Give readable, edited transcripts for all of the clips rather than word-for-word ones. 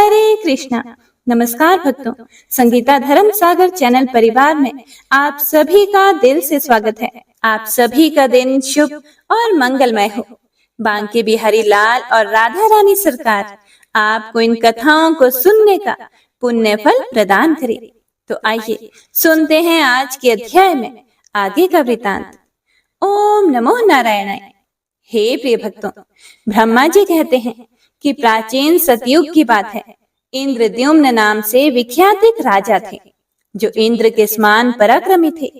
हरे कृष्णा। नमस्कार भक्तों, संगीता धर्म सागर चैनल परिवार में आप सभी का दिल से स्वागत है। आप सभी का दिन शुभ और मंगलमय हो। बांके बिहारी लाल और राधा रानी सरकार आपको इन कथाओं को सुनने का पुण्य फल प्रदान करे। तो आइए सुनते हैं आज के अध्याय में आगे का वृतांत। ओम नमो नारायणाय। हे प्रिय भक्तों, ब्रह्मा जी कहते हैं कि प्राचीन सतयुग की बात है। इंद्रद्युम्न नाम से विख्यात एक राजा थे जो इंद्र के समान पराक्रमी थे।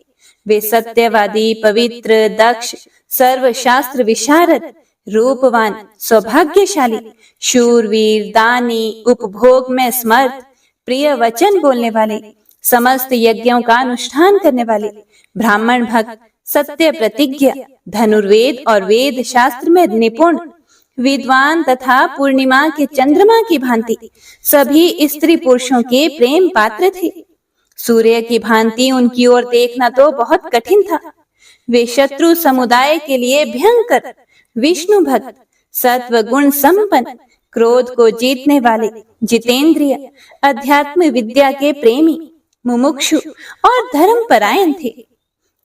वे सत्यवादी, पवित्र, दक्ष, सर्वशास्त्र विशारद, रूपवान, सौभाग्यशाली, शूरवीर, दानी, उपभोग में समर्थ, प्रिय वचन बोलने वाले, समस्त यज्ञों का अनुष्ठान करने वाले, ब्राह्मण भक्त, सत्य प्रतिज्ञा, धनुर्वेद और वेद शास्त्र में निपुण, विद्वान तथा पूर्णिमा के चंद्रमा की भांति सभी स्त्री पुरुषों के प्रेम पात्र थे। सूर्य की भांति उनकी ओर देखना तो बहुत कठिन था। वे शत्रु समुदाय के लिए भयंकर, विष्णु भक्त, सत्व गुण संपन्न, क्रोध को जीतने वाले, जितेंद्रिय, अध्यात्म विद्या के प्रेमी, मुमुक्षु और धर्मपरायण थे।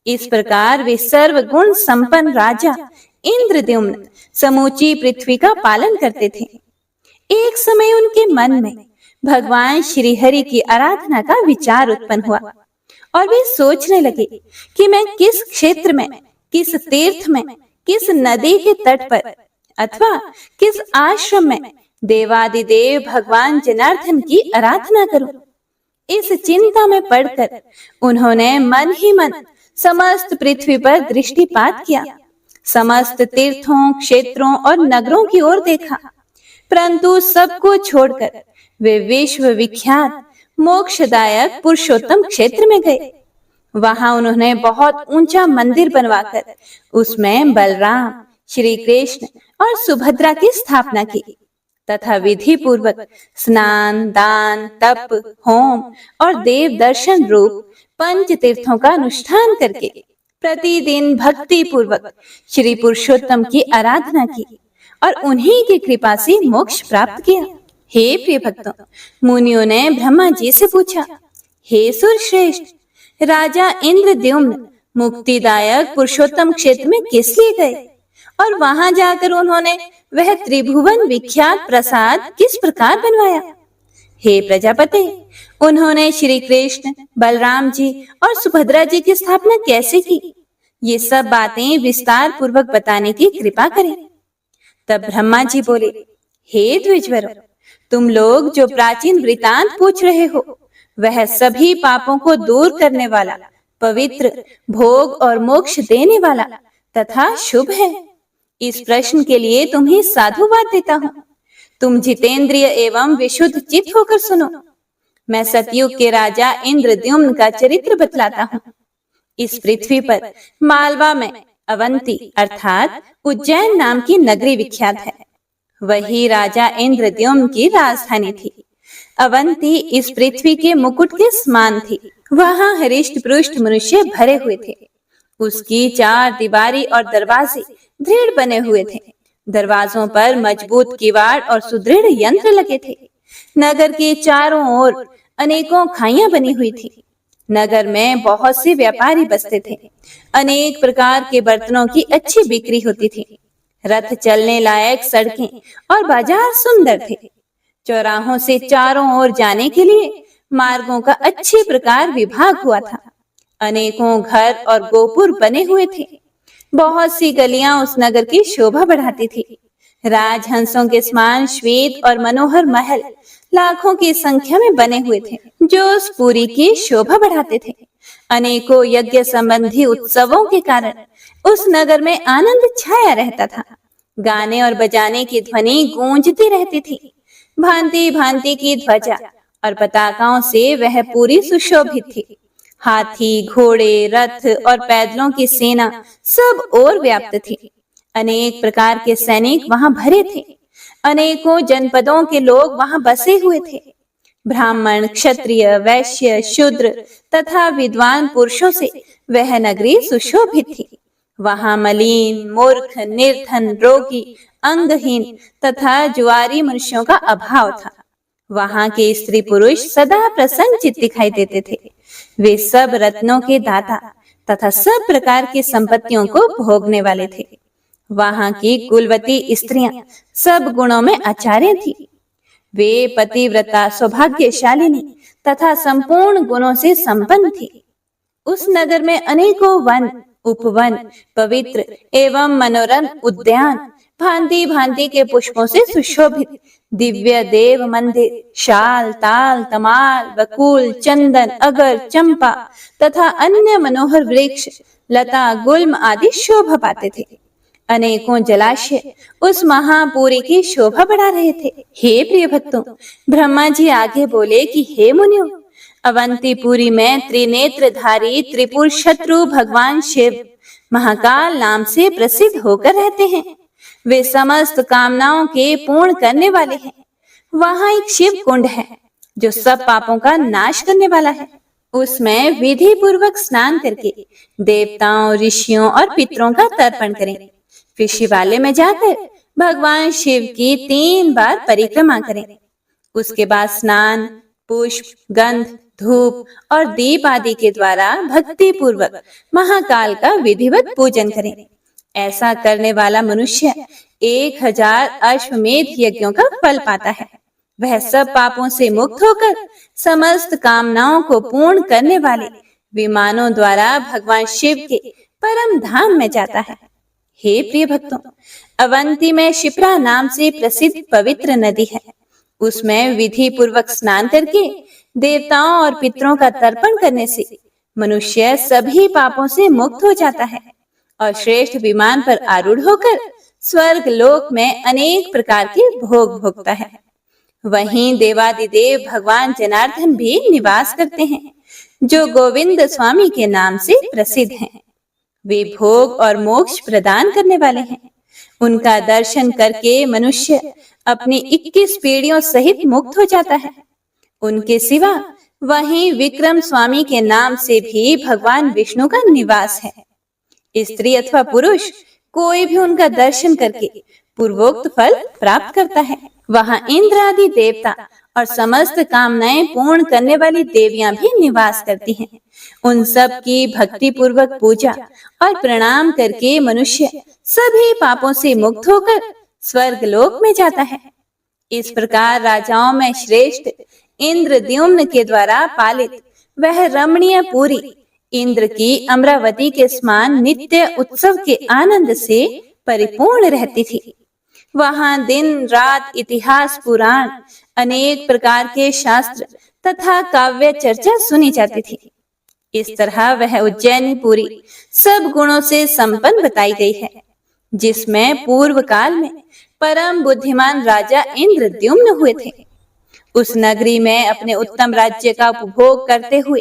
इस प्रकार वे सर्वगुण संपन्न राजा इंद्रद्युम्न समूची पृथ्वी का पालन करते थे। एक समय उनके मन में भगवान श्री हरि की आराधना का विचार उत्पन्न हुआ और वे सोचने लगे कि मैं किस क्षेत्र में, किस तीर्थ में, किस नदी के तट पर अथवा किस आश्रम में देवादिदेव भगवान जनार्दन की आराधना करूं। इस चिंता में पड़कर उन्होंने मन ही मन समस्त पृथ्वी पर दृष्टिपात किया। समस्त तीर्थों, क्षेत्रों और नगरों की ओर देखा, परंतु सबको छोड़कर वे विश्व विख्यात मोक्षदायक पुरुषोत्तम क्षेत्र में गए। वहां उन्होंने बहुत ऊंचा मंदिर बनवाकर उसमें बलराम, श्री कृष्ण और सुभद्रा की स्थापना की तथा विधि पूर्वक स्नान, दान, तप, होम और देव दर्शन रूप पंच तीर्थों का अनुष्ठान करके प्रतिदिन भक्ति पूर्वक श्री पुरुषोत्तम की आराधना की और उन्हीं की कृपा से मोक्ष प्राप्त किया। हे प्रिय भक्तों, मुनियों ने ब्रह्मा जी से पूछा, हे सुरश्रेष्ठ, राजा इंद्रद्युम्न मुक्तिदायक पुरुषोत्तम क्षेत्र में किस लिए गए और वहां जाकर उन्होंने वह त्रिभुवन विख्यात प्रसाद किस प्रकार बनवाया? हे प्रजापति, उन्होंने श्री कृष्ण, बलराम जी और सुभद्रा जी की स्थापना कैसे की? ये सब बातें विस्तार पूर्वक बताने की कृपा करें। तब ब्रह्मा जी बोले, हे द्विजवरों, तुम लोग जो प्राचीन वृतांत पूछ रहे हो वह सभी पापों को दूर करने वाला, पवित्र, भोग और मोक्ष देने वाला तथा शुभ है। इस प्रश्न के लिए तुम्हें साधुवाद देता हूँ। तुम जितेंद्रिय एवं विशुद्ध चित्त होकर सुनो। मैं सतयुग के राजा इंद्रद्युम्न का चरित्र बतलाता हूँ। इस पृथ्वी पर मालवा में अवंती अर्थात उज्जैन नाम की नगरी विख्यात है। वही राजा इंद्रद्युम्न की राजधानी थी। अवंती इस पृथ्वी के मुकुट के समान थी। वहां हरिष्ट पृष्ठ मनुष्य भरे हुए थे। उसकी चार दीवारी और दरवाजे दृढ़ बने हुए थे। दरवाजों पर मजबूत किवाड़ और सुदृढ़ यंत्र लगे थे। नगर के चारों ओर अनेकों खाइयां बनी हुई थी। नगर में बहुत से व्यापारी बसते थे। अनेक प्रकार के बर्तनों की अच्छी बिक्री होती थी। रथ चलने लायक सड़कें और बाजार सुंदर थे। चौराहों से चारों ओर जाने के लिए मार्गों का अच्छी प्रकार विभाग हुआ था। अनेकों घर और गोपुर बने हुए थे। बहुत सी गलियां उस नगर की शोभा बढ़ाती थी। राजहंसों के समान श्वेत और मनोहर महल लाखों की संख्या में बने हुए थे जो उस पुरी की शोभा बढ़ाते थे। अनेकों यज्ञ संबंधी उत्सवों के कारण उस नगर में आनंद छाया रहता था। गाने और बजाने की ध्वनि गूंजती रहती थी। भांति भांति की ध्वजा और पताकाओं से वह पूरी सुशोभित थी। हाथी, घोड़े, रथ और पैदलों की सेना सब ओर व्याप्त थी। अनेक प्रकार के सैनिक वहां भरे थे। अनेकों जनपदों के लोग वहां बसे हुए थे। ब्राह्मण, क्षत्रिय, वैश्य, शूद्र तथा विद्वान पुरुषों से वह नगरी सुशोभित थी। वहां मलिन, मूर्ख, निर्धन, रोगी, अंगहीन तथा जुआरी मनुष्यों का अभाव था। वहां के स्त्री पुरुष सदा प्रसन्नचित्त दिखाई देते थे। वे सब रत्नों के दाता तथा सब प्रकार की संपत्तियों को भोगने वाले थे। वहां की कुलवती स्त्रियां सब गुणों में आचार्य थी। वे पतिव्रता, सौभाग्यशालिनी तथा संपूर्ण गुणों से संपन्न थी। उस नगर में अनेकों वन, उपवन, पवित्र एवं मनोरम उद्यान, भांति भांति के पुष्पों से सुशोभित दिव्य देव मंदिर, शाल, ताल, तमाल, बकुल, चंदन, अगर, चंपा तथा अन्य मनोहर वृक्ष, लता, गुल्म आदि शोभा पाते थे। अनेकों जलाशय उस महापुरी की शोभा बढ़ा रहे थे। हे प्रिय भक्तों, ब्रह्मा जी आगे बोले कि हे मुनियों, अवंतीपुरी में त्रिनेत्रधारी त्रिपुर शत्रु भगवान शिव महाकाल नाम से प्रसिद्ध होकर रहते हैं। वे समस्त कामनाओं के पूर्ण करने वाले हैं। वहां एक शिव कुंड है जो सब पापों का नाश करने वाला है। उसमें विधि पूर्वक स्नान करके देवताओं, ऋषियों और पितरों का तर्पण करें। फिर शिवालय में जाकर भगवान शिव की 3 बार परिक्रमा करें। उसके बाद स्नान, पुष्प, गंध, धूप और दीप आदि के द्वारा भक्ति पूर्वक महाकाल का विधिवत पूजन करें। ऐसा करने वाला मनुष्य 1000 अश्वमेध यज्ञों का फल पाता है। वह सब पापों से मुक्त होकर समस्त कामनाओं को पूर्ण करने वाले विमानों द्वारा भगवान शिव के परम धाम में जाता है। हे प्रिय भक्तों, अवंती में शिप्रा नाम से प्रसिद्ध पवित्र नदी है। उसमें विधि पूर्वक स्नान करके देवताओं और पितरों का तर्पण करने से मनुष्य सभी पापों से मुक्त हो जाता है और श्रेष्ठ विमान पर आरूढ़ होकर स्वर्ग लोक में अनेक प्रकार के भोग भोगता है। वहीं देवादिदेव भगवान जनार्दन भी निवास करते हैं, जो गोविंद स्वामी के नाम से प्रसिद्ध हैं। वे भोग और मोक्ष प्रदान करने वाले हैं। उनका दर्शन करके मनुष्य अपनी 21 पीढ़ियों सहित मुक्त हो जाता है। उनके सिवा वहीं विक्रम स्वामी के नाम से भी भगवान विष्णु का निवास है। स्त्री अथवा पुरुष कोई भी उनका दर्शन करके पूर्वोक्त फल प्राप्त करता है। वहां इंद्र आदि देवता और समस्त कामनाएं पूर्ण करने वाली देवियां भी निवास करती हैं। उन सब की भक्ति पूर्वक पूजा और प्रणाम करके मनुष्य सभी पापों से मुक्त होकर स्वर्ग लोक में जाता है। इस प्रकार राजाओं में श्रेष्ठ इंद्रद्युम्न के द्वारा पालित वह रमणीय पुरी इंद्र की अमरावती के समान नित्य उत्सव के आनंद से परिपूर्ण रहती थी। वहां दिन रात इतिहास, पुराण, अनेक प्रकार के शास्त्र तथा काव्य चर्चा सुनी जाती थी। इस तरह वह उज्जैनी पुरी सब गुणों से संपन्न बताई गई है, जिसमें पूर्व काल में परम बुद्धिमान राजा इंद्रद्युम्न हुए थे। उस नगरी में अपने उत्तम राज्य का उपभोग करते हुए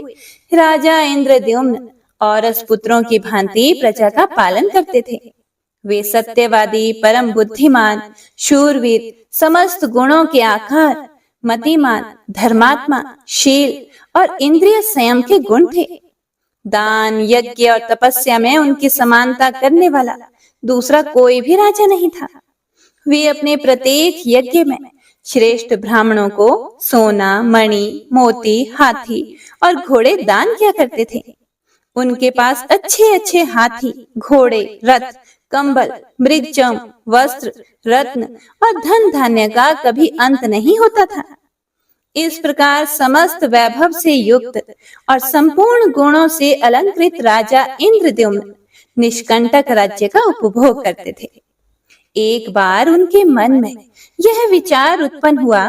राजा इंद्रद्युम्न औरस पुत्रों की भांति प्रजा का पालन करते थे। वे सत्यवादी, परम बुद्धिमान, शूरवीर, समस्त गुणों के आकार, मतिमान, धर्मात्मा, शील और इंद्रिय संयम के गुण थे। दान, यज्ञ और तपस्या में उनकी समानता करने वाला दूसरा कोई भी राजा नहीं था। वे अपने प्रत्येक यज्ञ में श्रेष्ठ ब्राह्मणों को सोना, मणि, मोती, हाथी और घोड़े दान किया करते थे। उनके पास अच्छे अच्छे हाथी, घोड़े, रथ, कंबल, मृगचम, वस्त्र, रत्न और धन धान्य का कभी अंत नहीं होता था। इस प्रकार समस्त वैभव से युक्त और संपूर्ण गुणों से अलंकृत राजा इंद्रद्युम्न निष्कंटक राज्य का उपभोग करते थे। एक बार उनके मन में यह विचार उत्पन्न हुआ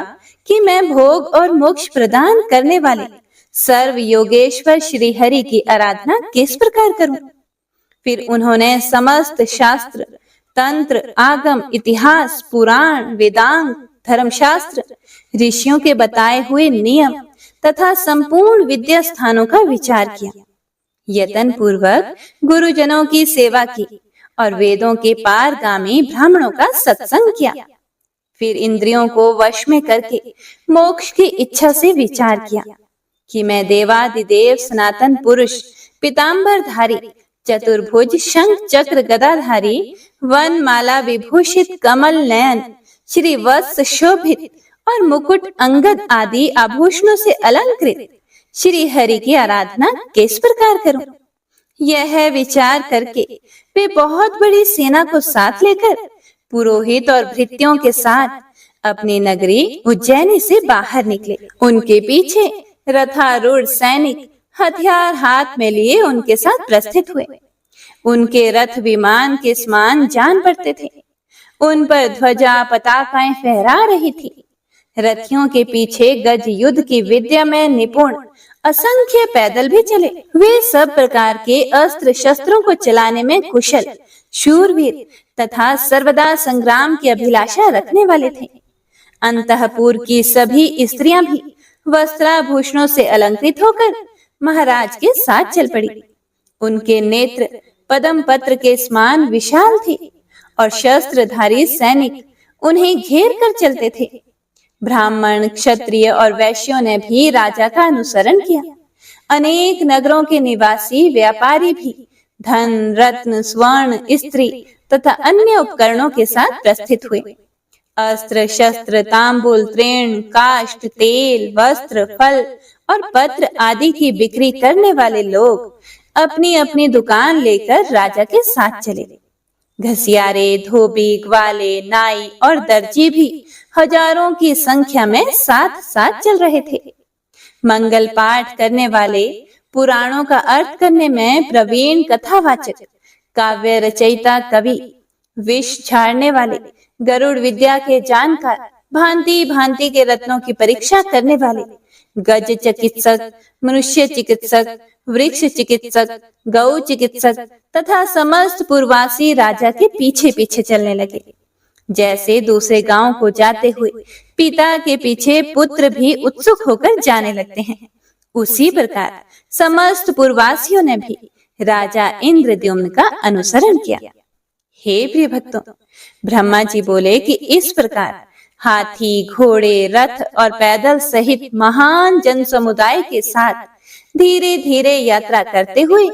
कि मैं भोग और मोक्ष प्रदान करने वाले सर्व योगेश्वर श्री हरि की आराधना किस प्रकार करूं? फिर उन्होंने समस्त शास्त्र, तंत्र, आगम, इतिहास, पुराण, वेदांग, धर्मशास्त्र, ऋषियों के बताए हुए नियम तथा संपूर्ण विद्या स्थानों का विचार किया। यत्न पूर्वक गुरुजनों की सेवा की और वेदों के पारगामी ब्राह्मणों का सत्संग किया। फिर इंद्रियों को वश में करके मोक्ष की इच्छा से विचार किया कि मैं देवादिदेव सनातन पुरुष, पीतांबरधारी, चतुर्भुज, शंख चक्र गदाधारी, वन माला विभूषित, कमल नयन, श्री वत्स शोभित और मुकुट अंगद आदि आभूषणों से अलंकृत श्री हरि की आराधना किस प्रकार करूं? यह विचार करके वे बहुत बड़ी सेना को साथ लेकर पुरोहित और भृत्यों के साथ अपनी नगरी उज्जैनी से बाहर निकले। उनके पीछे रथारूढ़ सैनिक हथियार हाथ में लिए उनके साथ प्रस्थित हुए। उनके रथ विमान के समान जान पड़ते थे। उन पर ध्वजा पताकाएं फहरा रही थी। रथियों के पीछे गज युद्ध की विद्या में निपुण असंख्य पैदल भी चले। वे सब प्रकार के अस्त्र शस्त्रों को चलाने में कुशल, शूरवीर तथा सर्वदा संग्राम की अभिलाषा रखने वाले थे। अंतःपुर की सभी स्त्रियां भी वस्त्राभूषणों से अलंकृत होकर महाराज के साथ चल पड़ी। उनके नेत्र पद्म पत्र के समान विशाल थे और शस्त्रधारी सैनिक उन्हें घेर कर चलते थे। ब्राह्मण, क्षत्रिय और वैश्यों ने भी राजा का अनुसरण किया। अनेक नगरों के निवासी व्यापारी भी धन, रत्न, स्वर्ण, स्त्री तथा अन्य उपकरणों के साथ प्रस्थित हुए। अस्त्र शस्त्र, तांबूल, तृण, काष्ठ, तेल, वस्त्र, फल और पत्र आदि की बिक्री करने वाले लोग अपनी अपनी दुकान लेकर राजा के साथ चले। घसियारे, धोबी, ग्वाले, नाई और दर्जी भी हजारों की संख्या में साथ साथ चल रहे थे। मंगल पाठ करने वाले, पुराणों का अर्थ करने में प्रवीण कथावाचक, काव्य रचयिता कवि, विष झाड़ने वाले, गरुड़ विद्या के जानकार, भांति भांति के रत्नों की परीक्षा करने वाले, गज चिकित्सक, मनुष्य चिकित्सक, वृक्ष चिकित्सक, गौ चिकित्सक तथा समस्त पूर्वासी राजा के पीछे पीछे चलने लगे। जैसे दूसरे गांव को जाते हुए पिता के पीछे पुत्र भी उत्सुक होकर जाने लगते हैं, उसी प्रकार समस्त पूर्वासियों ने भी राजा इंद्रद्युम्न का अनुसरण किया। हे प्रिय भक्तों, ब्रह्मा जी बोले कि इस प्रकार हाथी, घोड़े, रथ और पैदल सहित महान जन समुदाय के साथ धीरे धीरे यात्रा करते हुए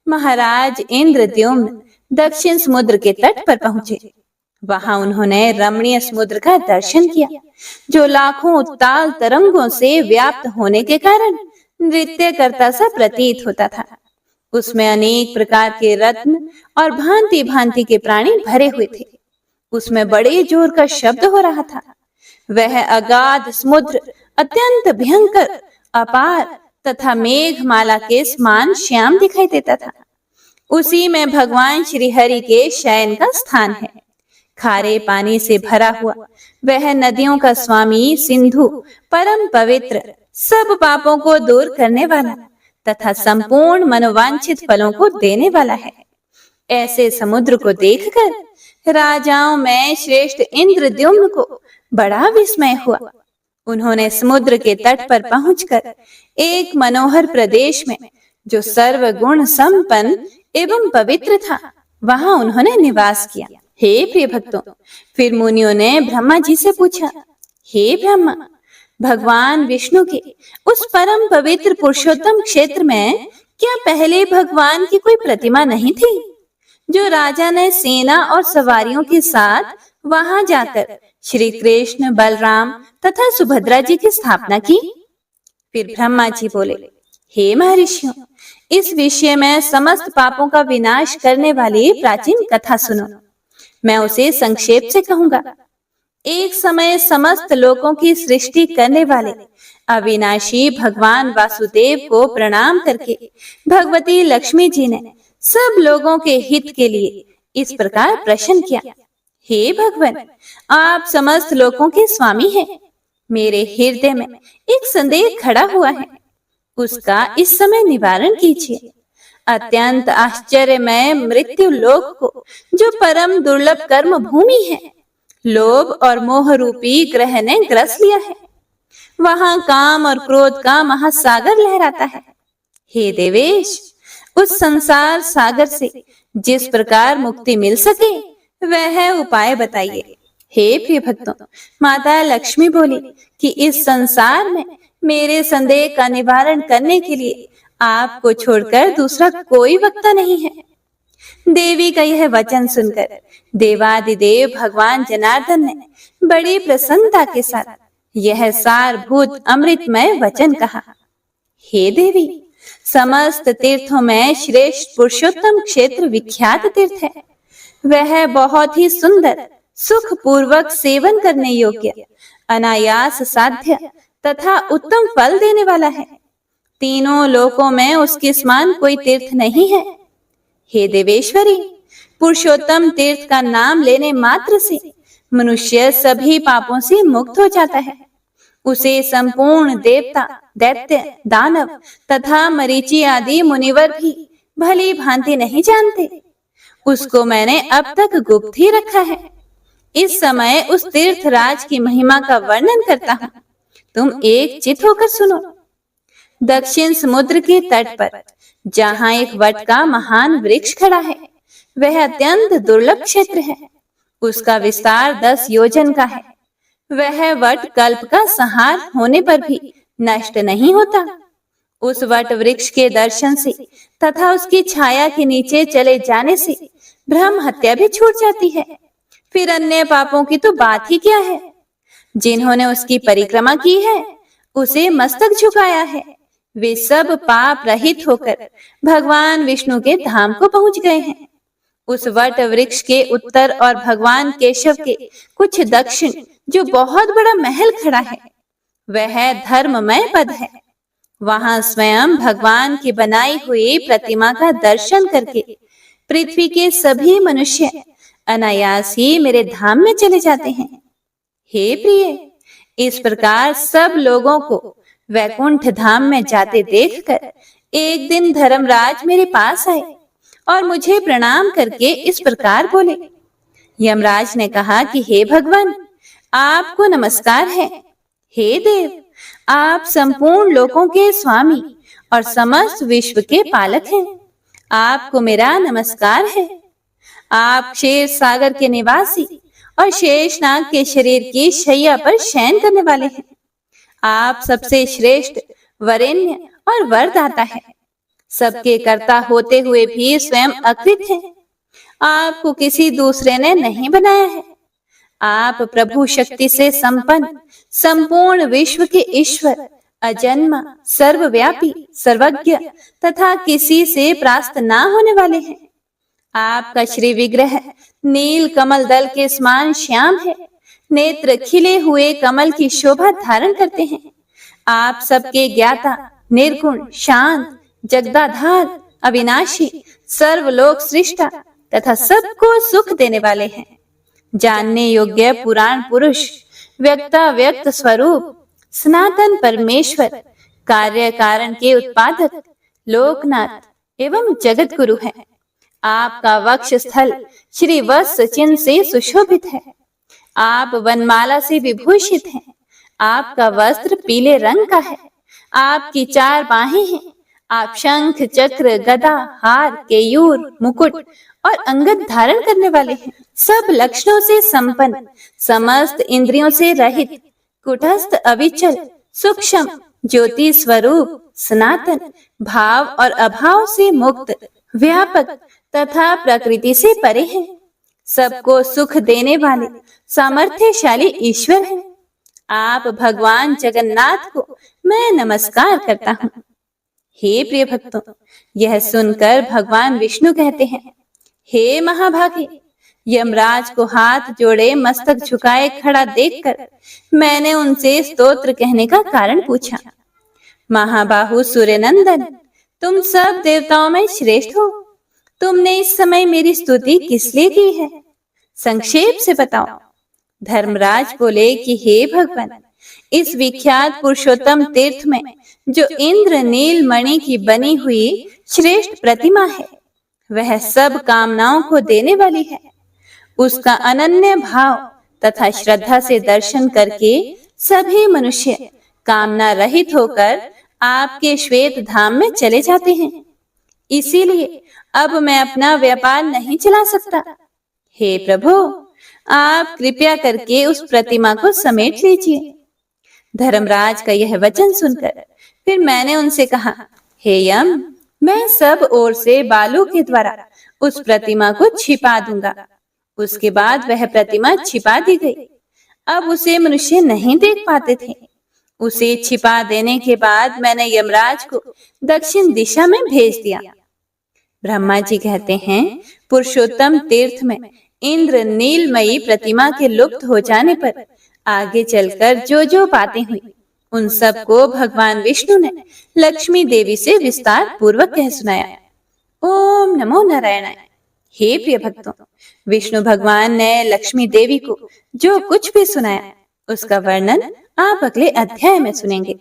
महाराज इंद्रद्युम्न दक्षिण समुद्र के तट पर पहुंचे। वहां उन्होंने रमणीय समुद्र का दर्शन किया, जो लाखों उत्ताल तरंगों से व्याप्त होने के कारण नृत्य करता सा प्रतीत होता था। उसमें अनेक प्रकार के रत्न और भांति भांति के प्राणी भरे हुए थे। उसमें बड़े जोर का शब्द हो रहा था। वह अगाध समुद्र अत्यंत भयंकर, अपार तथा मेघमाला के समान श्याम दिखाई देता था। उसी में भगवान श्री हरि के शयन का स्थान है। खारे पानी से भरा हुआ वह नदियों का स्वामी सिंधु परम पवित्र, सब पापों को दूर करने वाला तथा संपूर्ण मनोवांछित फलों को देने वाला है। ऐसे समुद्र को देखकर राजाओं में श्रेष्ठ इंद्रद्युम्न को बड़ा विस्मय हुआ। उन्होंने समुद्र के तट पर पहुंचकर एक मनोहर प्रदेश में, जो सर्वगुण संपन्न एवं पवित्र था, वहां उन्होंने निवास किया। हे प्रिय भक्तों, फिर मुनियों ने ब्रह्मा जी से पूछा, हे ब्रह्मा, भगवान विष्णु के उस परम पवित्र पुरुषोत्तम क्षेत्र में क्या पहले भगवान की कोई प्रतिमा नहीं थी, जो राजा ने सेना और सवारियों के साथ वहां जाकर श्री कृष्ण, बलराम तथा सुभद्रा जी की स्थापना की? फिर ब्रह्मा जी बोले, हे महर्षियों, इस विषय में समस्त पापों का विनाश करने वाली प्राचीन कथा सुनो। मैं उसे संक्षेप से कहूंगा। एक समय समस्त लोगों की सृष्टि करने वाले अविनाशी भगवान वासुदेव को प्रणाम करके भगवती लक्ष्मी जी ने सब लोगों के हित के लिए इस प्रकार प्रश्न किया, हे भगवान, आप समस्त लोगों के स्वामी हैं। मेरे हृदय में एक संदेह खड़ा हुआ है, उसका इस समय निवारण कीजिए। अत्यंत आश्चर्यमय मृत्यु लोक को, जो परम दुर्लभ कर्म भूमि है, लोभ और मोह रूपी ग्रह ने ग्रस लिया है। वहां काम और क्रोध का महासागर लहराता है। हे देवेश, उस संसार सागर से जिस प्रकार मुक्ति मिल सके वह उपाय बताइए। हे प्रिय भक्तों, माता लक्ष्मी बोली कि इस संसार में मेरे संदेह का निवारण करने के लिए आपको छोड़कर दूसरा कोई वक्ता नहीं है। देवी का यह वचन सुनकर देवादिदेव भगवान जनार्दन ने बड़ी प्रसन्नता के साथ यह सारभूत अमृतमय वचन कहा। हे देवी, समस्त तीर्थों में श्रेष्ठ पुरुषोत्तम क्षेत्र विख्यात तीर्थ है। वह बहुत ही सुंदर, सुख पूर्वक सेवन करने योग्य, अनायास साध्य तथा उत्तम फल देने वाला है। तीनों लोकों में उसके समान कोई तीर्थ नहीं है। हे देवेश्वरी, पुरुषोत्तम तीर्थ का नाम लेने मात्र से मनुष्य सभी पापों से मुक्त हो जाता है। उसे संपूर्ण देवता, दैत्य, दानव तथा मरीचि आदि मुनिवर भी भली भांति नहीं जानते। उसको मैंने अब तक गुप्त ही रखा है। इस समय उस तीर्थराज की महिमा का वर्णन करता हूँ, तुम एक चित होकर सुनो। दक्षिण समुद्र के तट पर जहाँ एक वट का महान वृक्ष खड़ा है, वह अत्यंत दुर्लभ क्षेत्र है। उसका विस्तार 10 योजन का है। वह वट कल्प का संहार होने पर भी नष्ट नहीं होता। उस वट वृक्ष के दर्शन से तथा उसकी छाया के नीचे चले जाने से ब्रह्म हत्या भी छूट जाती है। फिर अन्य पापों की तो बात ही क्या है। जिन्होंने उसकी परिक्रमा की है, उसे मस्तक झुकाया है, वे सब पाप रहित होकर भगवान विष्णु के धाम को पहुंच गए हैं। उस वट वृक्ष के उत्तर और भगवान केशव के कुछ दक्षिण जो बहुत बड़ा महल खड़ा है, वह धर्ममय पद है। वहां स्वयं भगवान की बनाई हुई प्रतिमा का दर्शन करके पृथ्वी के सभी मनुष्य अनायास ही मेरे धाम में चले जाते हैं। हे प्रिय, इस प्रकार सब लोगों को वैकुंठ धाम में जाते देखकर एक दिन धर्मराज मेरे पास आए और मुझे प्रणाम करके इस प्रकार बोले। यमराज ने कहा कि हे भगवान, आपको नमस्कार है। हे देव, आप संपूर्ण लोकों के स्वामी और समस्त विश्व के पालक हैं। आपको मेरा नमस्कार है। आप क्षीर सागर के निवासी और शेषनाग के शरीर की शैया पर शयन करने वाले हैं। आप सबसे श्रेष्ठ, वरेण्य और वरदाता है। सबके कर्ता होते हुए भी स्वयं अकृत हैं। आपको किसी दूसरे ने नहीं बनाया है। आप प्रभु शक्ति से संपन्न, संपूर्ण विश्व के ईश्वर, अजन्मा, सर्वव्यापी, सर्वज्ञ तथा किसी से परास्त ना होने वाले हैं। आपका श्री विग्रह नील कमल दल के समान श्याम है। नेत्र खिले हुए कमल की शोभा धारण करते हैं। आप सबके ज्ञाता, निर्गुण, शांत, जगदाधार, अविनाशी, सर्वलोक सृष्टा तथा सबको सुख देने वाले हैं। जानने योग्य पुराण पुरुष, व्यक्ता व्यक्त स्वरूप, सनातन परमेश्वर, कार्य कारण के उत्पादक, लोकनाथ एवं जगत गुरु है। आपका वक्ष स्थल श्री वत्स चिन्ह से सुशोभित है। आप वनमाला से विभूषित हैं। आपका वस्त्र पीले रंग का है। आपकी 4 बाहें हैं। आप शंख, चक्र, गदा, हार, केयूर, मुकुट और अंगद धारण करने वाले हैं। सब लक्षणों से संपन्न, समस्त इंद्रियों से रहित, कुटस्थ, अविचल, सूक्ष्म, ज्योति स्वरूप, सनातन, भाव और अभाव से मुक्त, व्यापक तथा प्रकृति से परे हैं। सबको सुख देने वाले सामर्थ्यशाली ईश्वर हैं। आप भगवान जगन्नाथ को मैं नमस्कार करता हूँ। हे प्रिय भक्तों, यह सुनकर भगवान विष्णु कहते हैं, हे महाभागे, यमराज को हाथ जोड़े मस्तक झुकाए खड़ा देखकर मैंने उनसे स्तोत्र कहने का कारण पूछा। महाबाहु सूर्यनंदन, तुम सब देवताओं में श्रेष्ठ हो। तुमने इस समय मेरी स्तुति किस लिए की है, संक्षेप से बताओ। धर्मराज बोले कि हे भगवान, इस विख्यात पुरुषोत्तम तीर्थ में जो इंद्र नील मणि की बनी हुई श्रेष्ठ प्रतिमा है, वह सब कामनाओं को देने वाली है। उसका अनन्य भाव तथा श्रद्धा से दर्शन करके सभी मनुष्य कामना रहित होकर आपके श्वेत धाम में चले जाते हैं। इसीलिए अब मैं अपना व्यापार नहीं चला सकता। हे प्रभु, आप कृपया करके उस प्रतिमा को समेट लीजिए। धर्मराज का यह वचन सुनकर फिर मैंने उनसे कहा, हे यम, मैं सब ओर से बालू के द्वारा उस प्रतिमा को छिपा दूंगा। उसके बाद वह प्रतिमा छिपा दी गई। अब उसे मनुष्य नहीं देख पाते थे। उसे छिपा देने के बाद मैंने यमराज को दक्षिण दिशा में भेज दिया। ब्रह्मा जी कहते हैं, पुरुषोत्तम तीर्थ में इंद्र नीलमयी प्रतिमा के लुप्त हो जाने पर आगे चलकर जो जो बातें हुई, उन सब को भगवान विष्णु ने लक्ष्मी देवी से विस्तार पूर्वक कह सुनाया। ओम नमो नारायणाय। हे प्रिय भक्तों, विष्णु भगवान ने लक्ष्मी देवी को जो कुछ भी सुनाया, उसका वर्णन आप अगले अध्याय में सुनेंगे।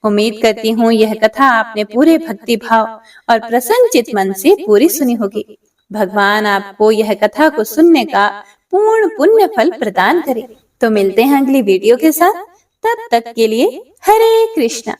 उम्मीद करती हूँ यह कथा आपने पूरे भक्ति भाव और प्रसन्नचित मन से पूरी सुनी होगी। भगवान आपको यह कथा को सुनने का पूर्ण पुण्य फल प्रदान करे। तो मिलते हैं अगली वीडियो के साथ, तब तक के लिए हरे कृष्णा।